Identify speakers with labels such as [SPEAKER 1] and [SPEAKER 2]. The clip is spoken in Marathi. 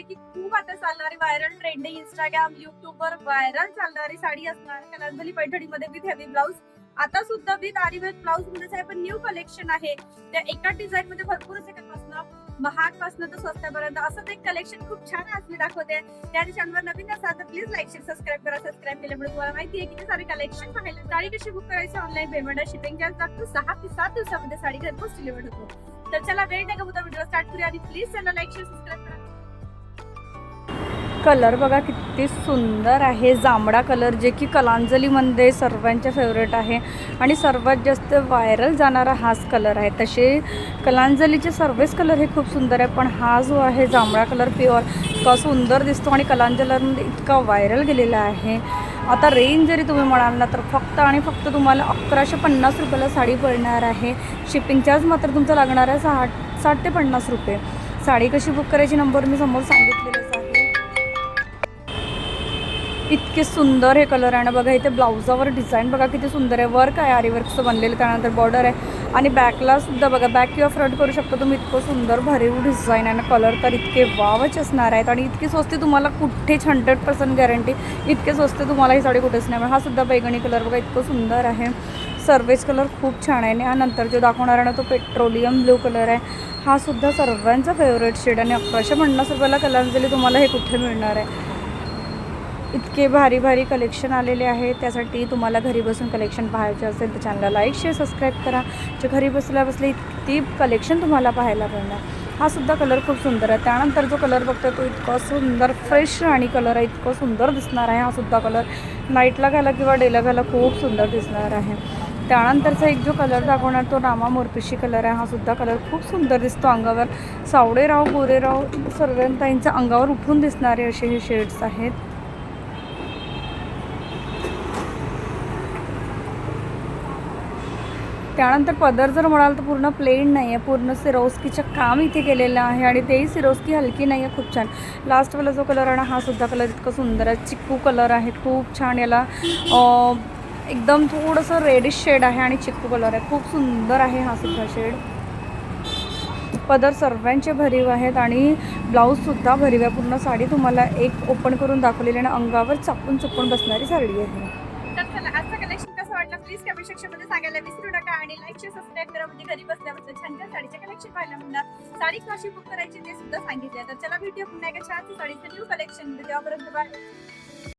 [SPEAKER 1] की खूप आता चालणारी व्हायरल ट्रेंडिंग इंस्टाग्राम युट्यूब वर व्हायरल चालणारी साडी असणार कलांजली पैठणीमध्ये विथ हेवी ब्लाऊज. आता सुद्धा विथ आरी वर्क ब्लाऊज मध्येच आहे, पण न्यू कलेक्शन आहे. त्या एका डिझाईन मध्ये भरपूर असे महाग पासून तर स्वस्तापर्यंत असंच एक कलेक्शन खूप छान आज मी दाखवते. त्या दिवसांवर नवीन असाल तर प्लीज लाईक शेअर सबस्क्राईब करा. सबस्क्राईब केल्यामुळे तुम्हाला माहिती आहे किती सारे कलेक्शन पाहायला. साडी कशी बुक करायची ऑनलाईन पेमेंट शिपिंग चार्ज लागतो. 6 ते 7 दिवसामध्ये साडी घरपोच डिलिव्हर होतो. तर चला वेळ नाही गमवता व्हिडिओ स्टार्ट करूया आणि please channel like share subscribe करा.
[SPEAKER 2] कलर बघा किती सुंदर आहे, जांभळा कलर जे की कलांजलीमध्ये सर्वांच्या फेवरेट आहे आणि सर्वात जास्त व्हायरल जाणारा हाच कलर आहे. तसे कलांजलीचे सर्वच कलर हे खूप सुंदर आहे, पण हा जो आहे जांभळा कलर प्युअर इतका सुंदर दिसतो आणि कलांजलीमध्ये इतका व्हायरल गेलेला आहे. आता रेंज जरी तुम्ही म्हणाल ना तर फक्त आणि फक्त तुम्हाला 1150 रुपयाला साडी पडणार आहे. शिपिंग चार्ज मात्र तुमचा लागणार आहे 60 ते 50 रुपये. साडी कशी बुक करायची नंबर मी समोर सांगितलेलंच आहे. इतके सुंदर हे कलर आहे ना. बघा इथे ब्लाउजावर डिझाईन बघा किती सुंदर आहे. वर्क आहे आरी वर्कचं बनलेलं, त्यानंतर बॉर्डर आहे आणि बॅकला सुद्धा बघा बॅक किंवा फ्रंट करू शकतो तुम्ही. इतकं सुंदर भरीव डिझाईन आहे ना. कलर तर इतके वावच असणार आहेत आणि इतकी स्वस्ती तुम्हाला कुठेच 100% गॅरंटी. इतके स्वस्ती तुम्हाला ही साडी कुठेच नाही. हा सुद्धा बैगणी कलर बघा इतकं सुंदर आहे. सर्वेच कलर खूप छान आहे आणि यानंतर जो दाखवणार आहे ना तो पेट्रोलियम ब्लू कलर आहे. हा सुद्धा सर्वांचा फेवरेट शेड आणि 1150 रुपयाला कलांजली तुम्हाला हे कुठे मिळणार आहे. इतके भारी भारी कलेक्शन आलेले आहे. त्यासाठी तुम्हाला घरी बसून कलेक्शन पाहायचे असेल तर चॅनलला लाईक शेअर सबस्क्राईब करा. जे घरी बसल्या इतकी कलेक्शन तुम्हाला पाहायला मिळणार. हा सुद्धा कलर खूप सुंदर आहे. त्यानंतर जो कलर बघतो तो इतका सुंदर फ्रेश राणी कलर आहे. इतकं सुंदर दिसणार आहे. हा सुद्धा कलर नाईटला घाला किंवा डेला घाला खूप सुंदर दिसणार आहे. त्यानंतरचा एक जो कलर दाखवणार तो रामा मोरपिशी कलर आहे. हा सुद्धा कलर खूप सुंदर दिसतो. अंगावर सावळेराव गोरेराव सर्वांताईंच्या अंगावर उठून दिसणारे असे हे शेड्स आहेत. त्यानंतर पदर जर म्हणाल तर पूर्ण प्लेन नाही आहे, पूर्ण सिरोस्कीचं काम इथे केलेलं आहे आणि तेही सिरोस्की हलकी नाही आहे. खूप छान. लास्टवाला जो कलर आहे ना हा सुद्धा कलर इतका सुंदर आहे. चिक्कू कलर आहे, खूप छान. याला एकदम थोडंसं रेडिश शेड आहे आणि चिक्कू कलर आहे. खूप सुंदर आहे हा सुद्धा शेड. पदर सर्वांचे भरीव आहेत आणि ब्लाऊजसुद्धा भरीव आहे. पूर्ण साडी तुम्हाला एक ओपन करून दाखवलेली आणि अंगावर चापून चुपून बसणारी साडी आहे.
[SPEAKER 1] तर चला आजचं कलेक्शन कसं वाटलं प्लीज कमेंट सेक्शन मध्ये सांगायला विसरू नका आणि लाईक शेअर सबस्क्राईब करा. म्हणजे घरी बसल्या छान छान साडीचे कलेक्शन पाहायला मिळणार. साडी कशी बुक करायची ते सुद्धा सांगितले. तर चला भेटूया पुन्हा एका छान साडीचं न्यू कलेक्शन. तेव्हापर्यंत बाय.